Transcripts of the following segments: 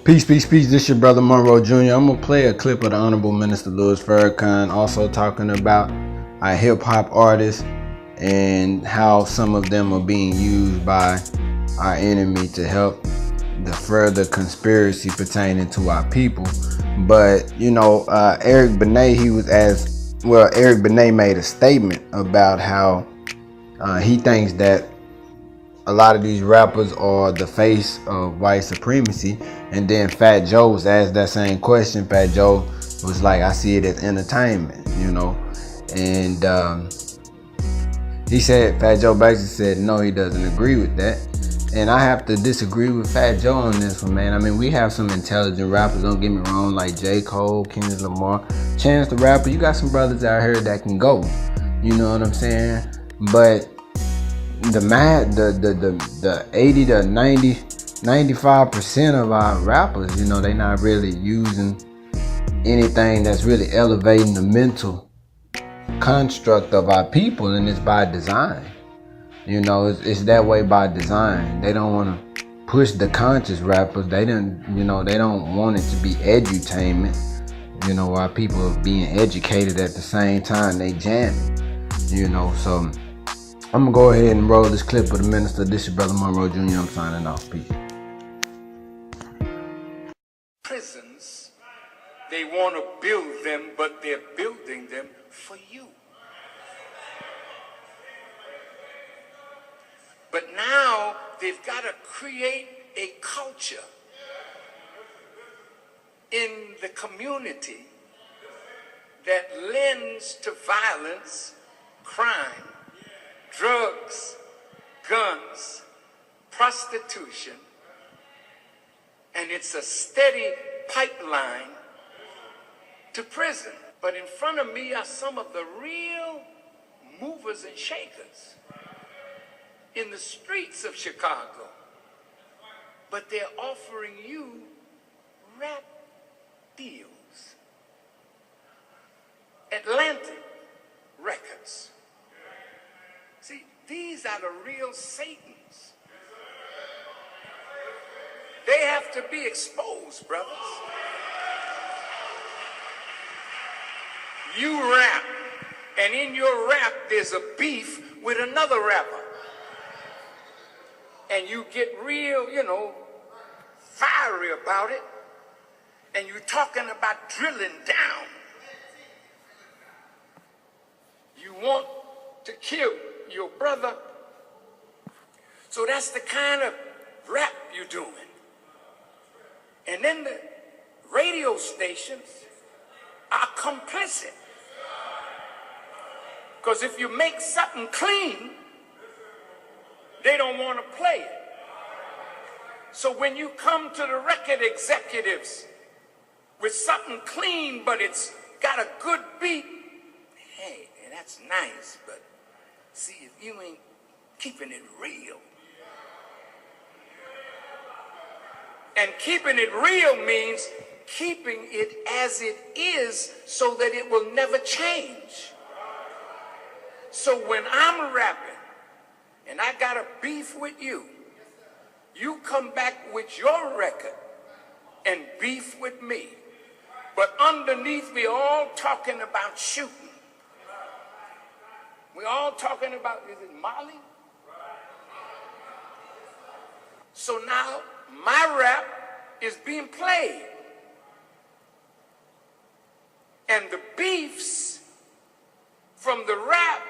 Peace, peace, peace. This your brother Monroe Jr. I'm gonna play a clip of the Honorable Minister Louis Farrakhan, also talking about our hip hop artists and how some of them are being used by our enemy to help the further conspiracy pertaining to our people. But Eric Benet, Eric Benet made a statement about how he thinks that a lot of these rappers are the face of white supremacy. And then Fat Joe was asked that same question. Fat Joe was like, I see it as entertainment, And Fat Joe basically said, no, he doesn't agree with that. And I have to disagree with Fat Joe on this one, man. I mean, we have some intelligent rappers, don't get me wrong, like J. Cole, Kendrick Lamar, Chance the Rapper. You got some brothers out here that can go. You know what I'm saying? But the 80 to 90, 95% of our rappers, they not really using anything that's really elevating the mental construct of our people, and it's by design. It's that way by design. They don't want to push the conscious rappers. They don't want it to be edutainment. Our people are being educated at the same time they jamming. So I'm gonna go ahead and roll this clip of the minister. This is your brother Monroe Jr. I'm signing off. Peace. Prisons, they want to build them, but they're building them for you. But now they've got to create a culture in the community that lends to violence, crime, drugs, guns, prostitution, and it's a steady pipeline to prison. But in front of me are some of the real movers and shakers in the streets of Chicago. But they're offering you rap deals. Atlantic Records. See, these are the real Satans. They have to be exposed, brothers. You rap, and in your rap there's a beef with another rapper. And you get real, fiery about it. And you're talking about drilling down. You want to kill your brother. So that's the kind of rap you're doing. And then the radio stations are complicit. Because if you make something clean, they don't want to play it. So when you come to the record executives with something clean, but it's got a good beat, hey, that's nice, but see, if you ain't keeping it real. And keeping it real means keeping it as it is so that it will never change. So when I'm rapping and I got a beef with you, you come back with your record and beef with me. But underneath, we all talking about shooting. We're all talking about, is it Molly? So now my rap is being played. And the beefs from the rap,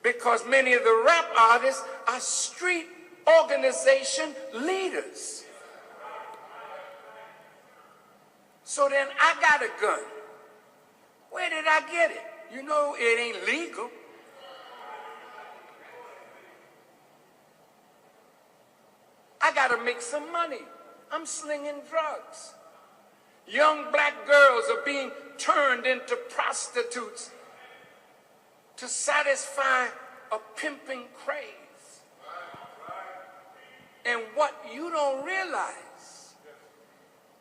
because many of the rap artists are street organization leaders. So then I got a gun. Where did I get it? It ain't legal. I got to make some money. I'm slinging drugs. Young black girls are being turned into prostitutes to satisfy a pimping craze. And what you don't realize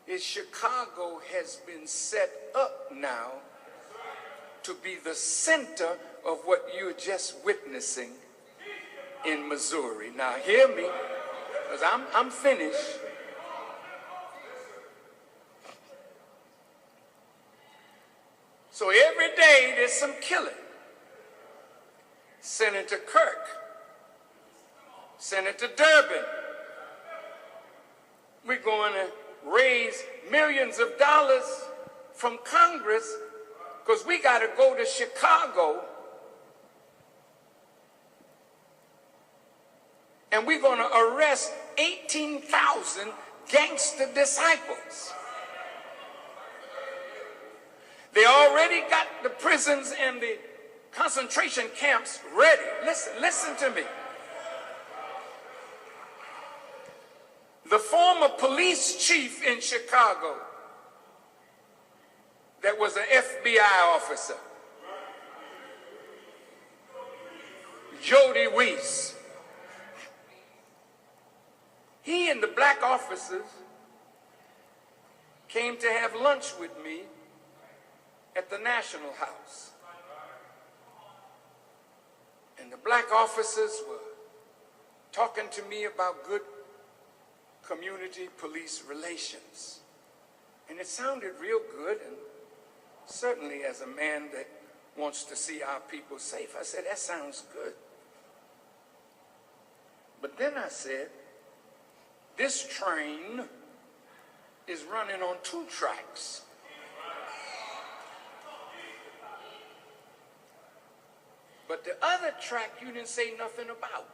is Chicago has been set up now to be the center of what you're just witnessing in Missouri. Now hear me, because I'm finished. So every day there's some killing. Senator Kirk, Senator Durbin. We're going to raise millions of dollars from Congress because we got to go to Chicago and we're going to arrest 18,000 gangster disciples. They already got the prisons and the concentration camps ready. Listen to me. The former police chief in Chicago that was an FBI officer, Jody Weiss, he and the black officers came to have lunch with me at the National House. And the black officers were talking to me about good community police relations. And it sounded real good, and certainly as a man that wants to see our people safe, I said, that sounds good. But then I said, this train is running on 2 tracks. But the other track you didn't say nothing about.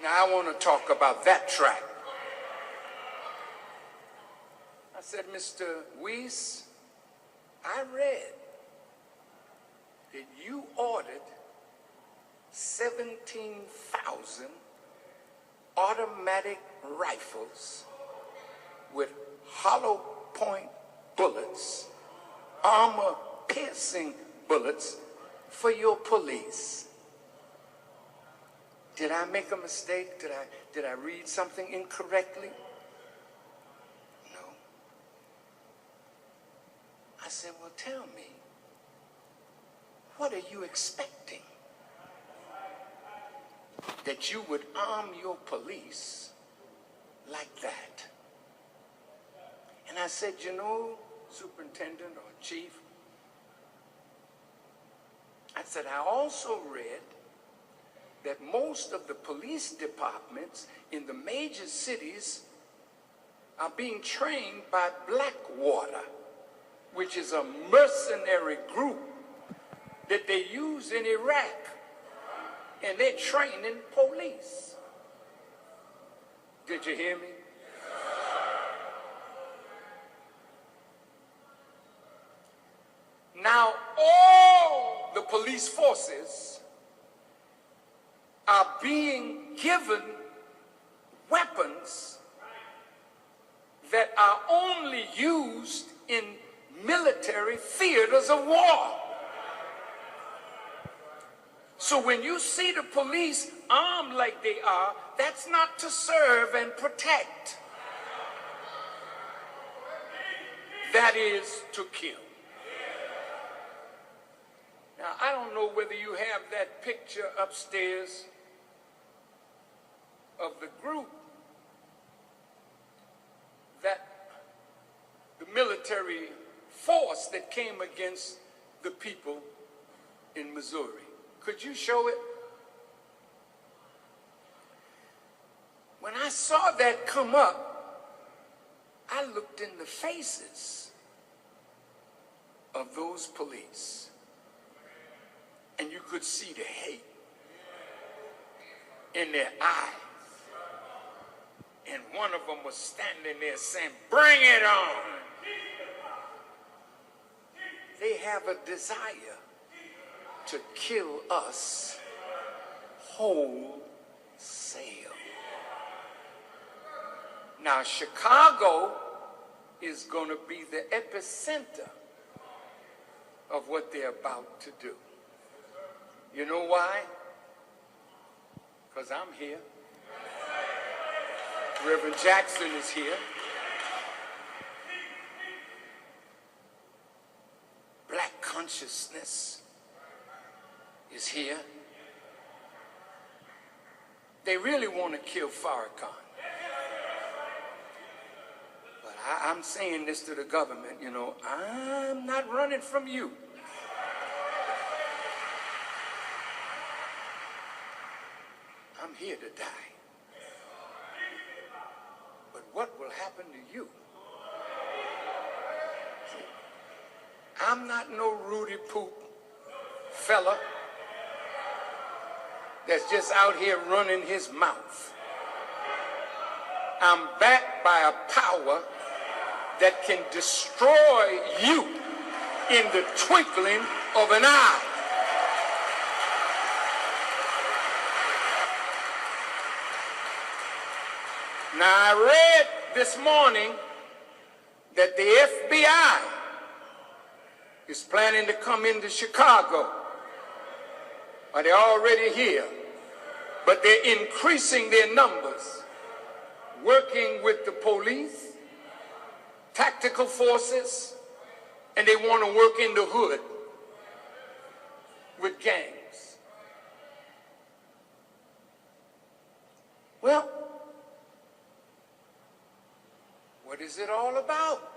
Now I want to talk about that track. I said, Mr. Weiss, I read that you ordered 17,000 automatic rifles with hollow point bullets, armor piercing bullets for your police. Did I make a mistake? Did I read something incorrectly? No. I said, well, tell me, what are you expecting? That you would arm your police like that? And I said, you know, Superintendent or Chief, I said, I also read that most of the police departments in the major cities are being trained by Blackwater, which is a mercenary group that they use in Iraq, and they're training police. Did you hear me? Now, all the police forces are being given weapons that are only used in military theaters of war. So when you see the police armed like they are, that's not to serve and protect. That is to kill. Now, I don't know whether you have that picture upstairs of the group that the military force that came against the people in Missouri. Could you show it? When I saw that come up, I looked in the faces of those police, and you could see the hate in their eyes. And one of them was standing there saying, bring it on. They have a desire to kill us wholesale. Now, Chicago is going to be the epicenter of what they're about to do. You know why? Because I'm here. Reverend Jackson is here. Black consciousness is here. They really want to kill Farrakhan. But I'm saying this to the government, you know, I'm not running from you. I'm here to die. But what will happen to you? I'm not no Rudy Poop fella that's just out here running his mouth. I'm backed by a power that can destroy you in the twinkling of an eye. Now, I read this morning that the FBI is planning to come into Chicago. Or they're already here. But they're increasing their numbers, working with the police, tactical forces, and they want to work in the hood with gangs. Well, what is it all about?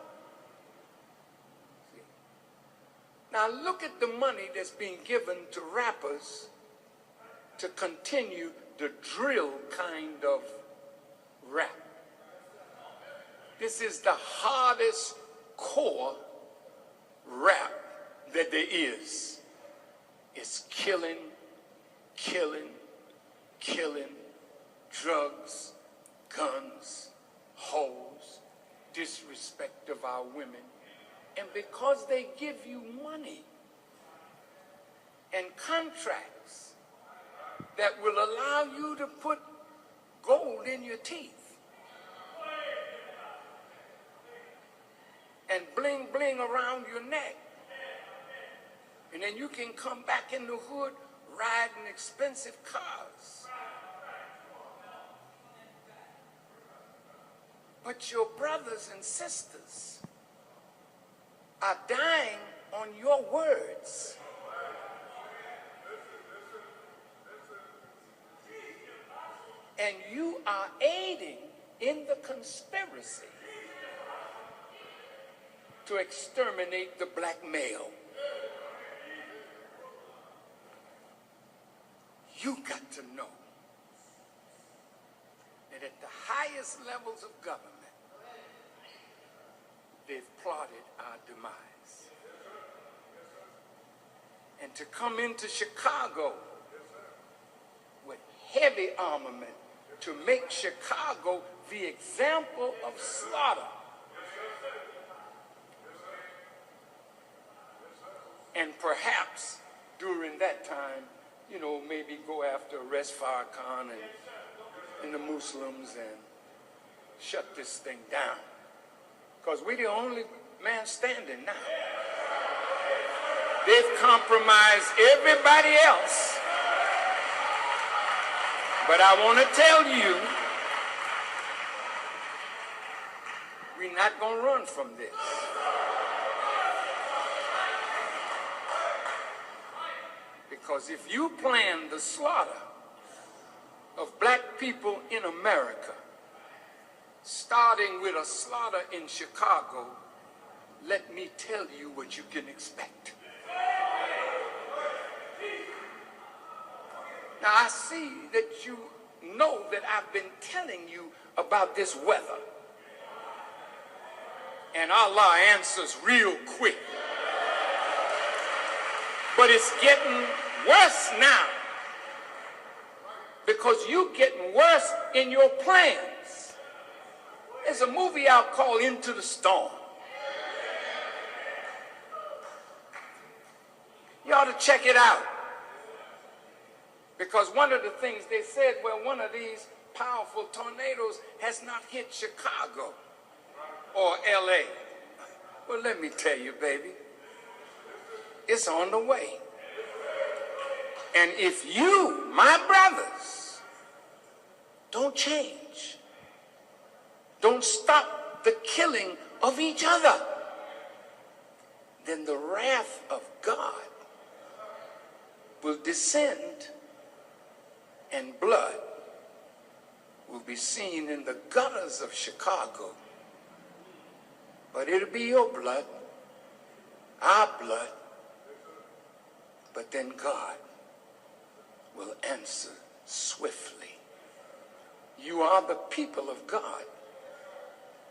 See? Now look at the money that's being given to rappers to continue the drill kind of rap. This is the hardest core rap that there is. It's killing, killing, killing, drugs, guns, hoes, disrespect of our women. And because they give you money and contracts that will allow you to put gold in your teeth and bling bling around your neck, and then you can come back in the hood riding expensive cars. But your brothers and sisters are dying on your words. And you are aiding in the conspiracy to exterminate the black male. You got to know that at the highest levels of government, they've plotted our demise. And to come into Chicago with heavy armament to make Chicago the example of slaughter. And perhaps during that time, you know, maybe go after arrest Farrakhan and the Muslims and shut this thing down. Because we're the only man standing now. They've compromised everybody else. But I want to tell you, we're not going to run from this. Because if you plan the slaughter of black people in America, starting with a slaughter in Chicago, let me tell you what you can expect. Now, I see that you know that I've been telling you about this weather. And Allah answers real quick. But it's getting worse now. Because you're getting worse in your plans. There's a movie out called Into the Storm. You ought to check it out. Because one of the things they said, well, one of these powerful tornadoes has not hit Chicago or LA. Well, let me tell you, baby, it's on the way. And if you, my brothers, don't change, don't stop the killing of each other, then the wrath of God will descend and blood will be seen in the gutters of Chicago But it'll be your blood, our blood. But then God will answer swiftly. You are the people of God,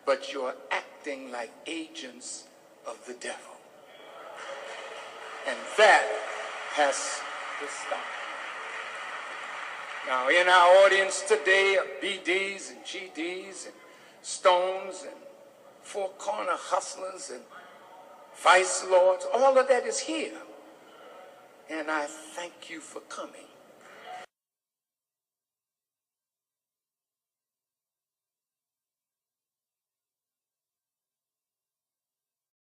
but you're acting like agents of the devil. And that has to stop. Now, in our audience today are BDs and GDs and Stones and four-corner hustlers and vice lords. All of that is here. And I thank you for coming.